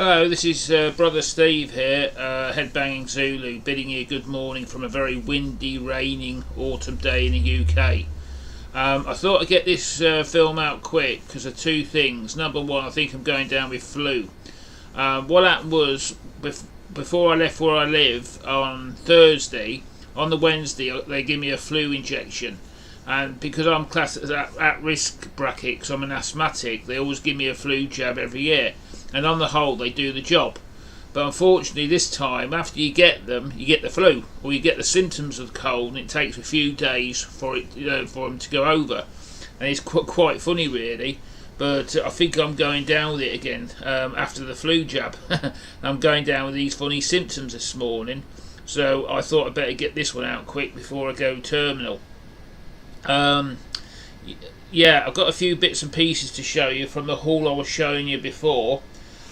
Hello, this is Brother Steve here, Headbanging Zulu, bidding you good morning from a very windy, raining autumn day in the UK. I thought I'd get this film out quick because of two things. Number one, I think I'm going down with flu. What happened was, before I left where I live on Thursday, on the Wednesday they give me a flu injection. And because I'm classed as at risk bracket, because I'm an asthmatic, they always give me a flu jab every year. And on the whole, they do the job. But unfortunately, this time, after you get them, you get the flu, or you get the symptoms of the cold, and it takes a few days for it, for them to go over. And it's quite funny, really. But I think I'm going down with it again after the flu jab. I'm going down with these funny symptoms this morning, so I thought I'd better get this one out quick before I go terminal. Yeah, I've got a few bits and pieces to show you from the haul I was showing you before.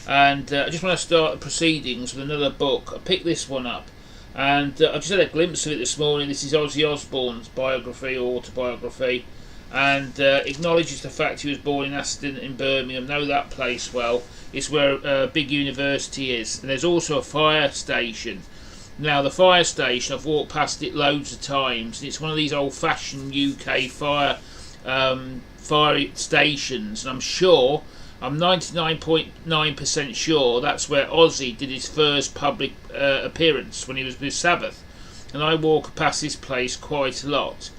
And I just want to start the proceedings with another book. I picked this one up, and I just had a glimpse of it this morning. This is Ozzy Osbourne's biography or autobiography, and acknowledges the fact he was born in Aston in Birmingham. Know that place well. It's where a big university is, and there's also a fire station. Now the fire station, I've walked past it loads of times, and it's one of these old-fashioned UK fire stations, and I'm 99.9% sure that's where Ozzy did his first public appearance when he was with Sabbath, and I walk past this place quite a lot.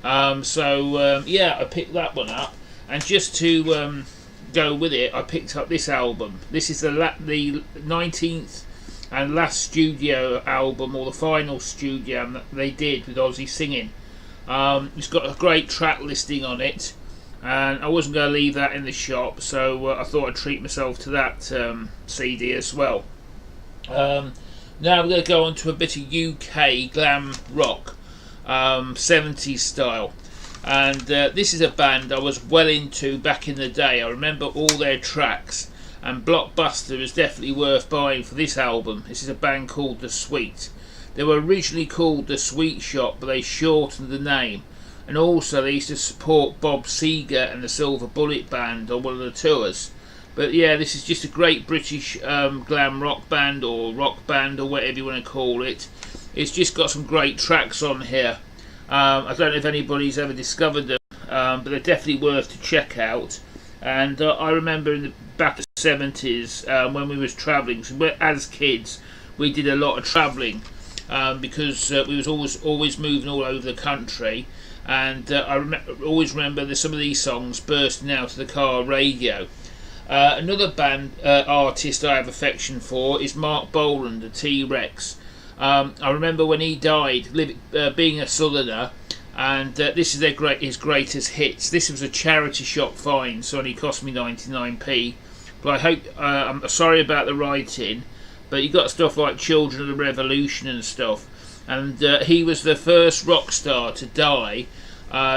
Yeah, I picked that one up, and just to go with it, I picked up this album. This is the 19th and last studio album, or the final studio that they did with Ozzy singing. It's got a great track listing on it, and I wasn't going to leave that in the shop, so I thought I'd treat myself to that CD as well. Now we're going to go on to a bit of UK glam rock, 70s style, and this is a band I was well into back in the day. I remember all their tracks, and Blockbuster is definitely worth buying for this album. This is a band called The Sweet. They were originally called The Sweet Shop, but they shortened the name. And also they used to support Bob Seger and the Silver Bullet Band on one of the tours. But yeah, this is just a great British glam rock band, or rock band, or whatever you want to call it. It's just got some great tracks on here. I don't know if anybody's ever discovered them, but they're definitely worth to check out. And I remember in the back of the 70s when we was travelling, so as kids we did a lot of travelling because we was always moving all over the country. And I always remember some of these songs bursting out of the car radio. Another band artist I have affection for is Mark Boland, the T-Rex. I remember when he died, being a southerner, and this is his greatest hits. This was a charity shop find, so it only cost me 99p. But I hope, I'm sorry about the writing, but you got stuff like Children of the Revolution and stuff. And he was the first rock star to die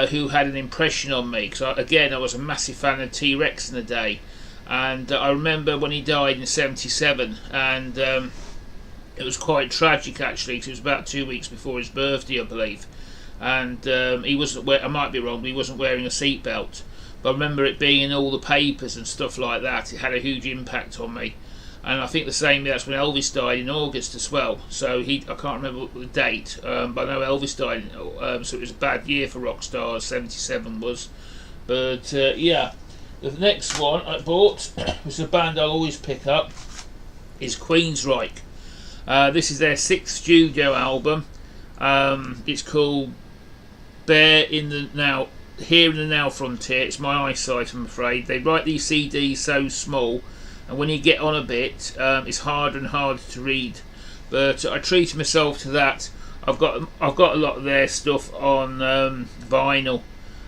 who had an impression on me, because I was a massive fan of T-Rex in the day. And I remember when he died in 77, and it was quite tragic actually, because it was about 2 weeks before his birthday, I believe. And he wasn't I might be wrong, but he wasn't wearing a seatbelt. But I remember it being in all the papers and stuff like that. It had a huge impact on me. And I think that's when Elvis died in August as well. So I can't remember the date, but I know Elvis died. So it was a bad year for rock stars. 77 was. But yeah, the next one I bought, which is a band I'll always pick up, is Queensryche. This is their 6th studio album. It's called Here in the Now Frontier. It's my eyesight, I'm afraid. They write these CDs so small, and when you get on a bit, it's harder and harder to read. But I treat myself to that. I've got a lot of their stuff on vinyl,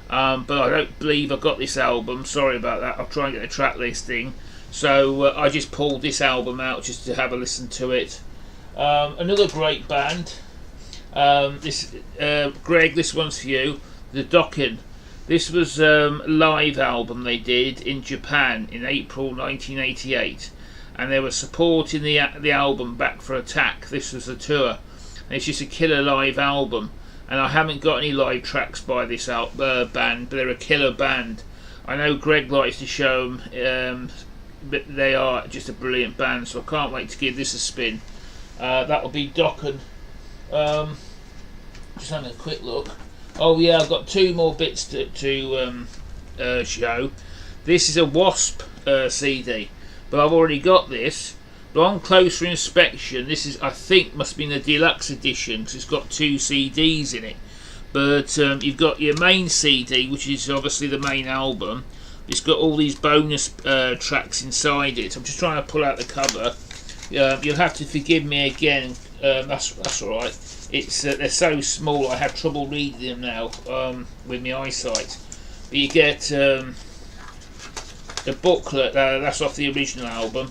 but I don't believe I've got this album. Sorry about that. I'll try and get the track listing. So I just pulled this album out just to have a listen to it. Another great band. Greg, this one's for you. The Dokken. This was a live album they did in Japan in April 1988, and they were supporting the album Back for Attack. This was the tour, and it's just a killer live album. And I haven't got any live tracks by this band, but they're a killer band. I know Greg likes to show them they are just a brilliant band, so I can't wait to give this a spin. That will be Dokken. Just having a quick look. Oh yeah, I've got two more bits to show. This is a Wasp CD, but I've already got this. But on closer inspection, this is, I think, must be in the deluxe edition because it's got two CDs in it. But you've got your main CD, which is obviously the main album. It's got all these bonus tracks inside it. I'm just trying to pull out the cover. You'll have to forgive me again. That's all right. It's they're so small. I have trouble reading them now with my eyesight. But you get the booklet. That's off the original album.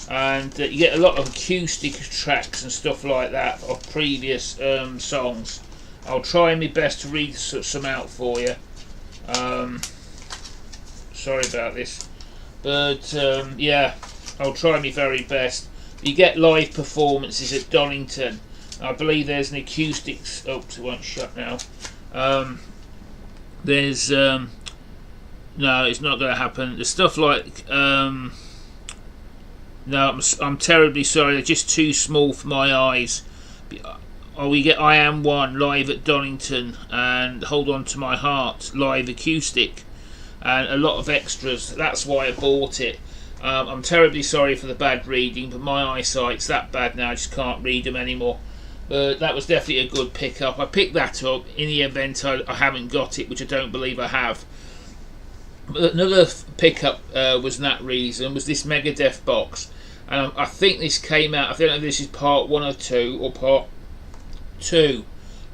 And you get a lot of acoustic tracks and stuff like that of previous songs. I'll try my best to read some out for you. Sorry about this, but yeah, I'll try my very best. You get live performances at Donington. I believe there's an acoustics. Oops, it won't shut now. There's no, it's not going to happen. There's stuff like no, I'm terribly sorry. They're just too small for my eyes. Oh, we get I Am One live at Donington and Hold On To My Heart live acoustic and a lot of extras. That's why I bought it. I'm terribly sorry for the bad reading, but my eyesight's that bad now I just can't read them anymore. But that was definitely a good pickup. I picked that up in the event I haven't got it, which I don't believe I have. But another pickup was that reason was this Megadeth box. And I think this came out, I don't know if this is part 1 or 2 or part 2.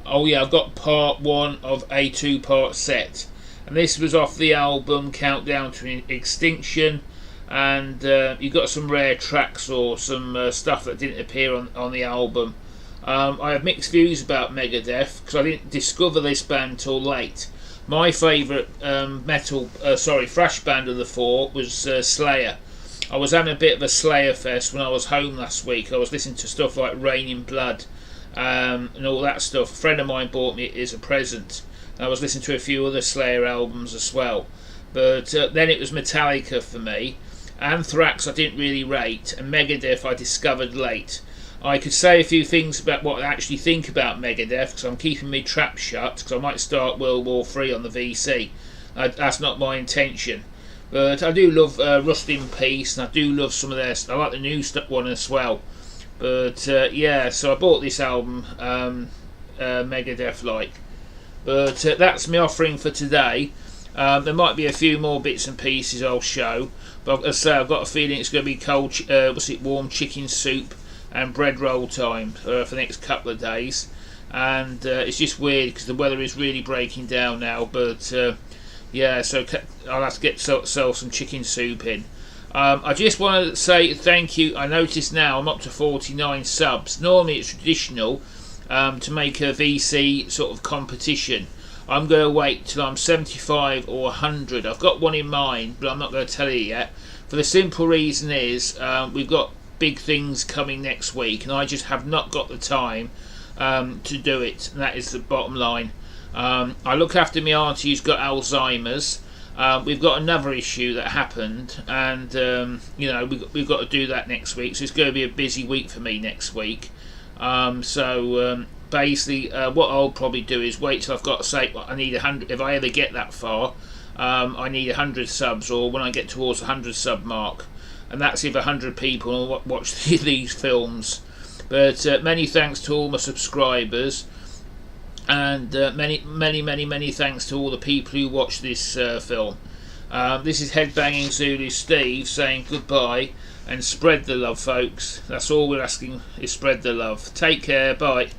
Oh yeah, I've got part 1 of a 2-part set. And this was off the album Countdown to Extinction. And you got some rare tracks or some stuff that didn't appear on the album. I have mixed views about Megadeth because I didn't discover this band till late. My favourite thrash band of the 4 was Slayer. I was having a bit of a Slayer fest when I was home last week. I was listening to stuff like Rain in Blood and all that stuff. A friend of mine bought me it as a present. I was listening to a few other Slayer albums as well. But then it was Metallica for me. Anthrax I didn't really rate, and Megadeth I discovered late. I could say a few things about what I actually think about Megadeth because I'm keeping my trap shut because I might start World War III on the VC. That's not my intention. But I do love Rust in Peace, and I do love some of their. I like the new one as well. But yeah, so I bought this album, Megadeth like. But that's my offering for today. There might be a few more bits and pieces I'll show, but as I say, I've got a feeling it's going to be warm chicken soup and bread roll time for the next couple of days. And it's just weird because the weather is really breaking down now. But yeah, so I'll have to get sell some chicken soup in. I just want to say thank you. I notice now I'm up to 49 subs. Normally it's traditional to make a VC sort of competition. I'm going to wait till I'm 75 or 100. I've got one in mind, but I'm not going to tell you yet. For the simple reason is we've got big things coming next week, and I just have not got the time to do it. And that is the bottom line. I look after my auntie who's got Alzheimer's. We've got another issue that happened, and you know we've got to do that next week. So it's going to be a busy week for me next week. Basically, what I'll probably do is wait till I've got, say, I need 100. If I ever get that far, I need 100 subs, or when I get towards the 100 sub mark, and that's if 100 people watch these films. But many thanks to all my subscribers. And many thanks to all the people who watch this film. This is Headbanging Zulu Steve saying goodbye and spread the love, folks. That's all we're asking is spread the love. Take care, bye.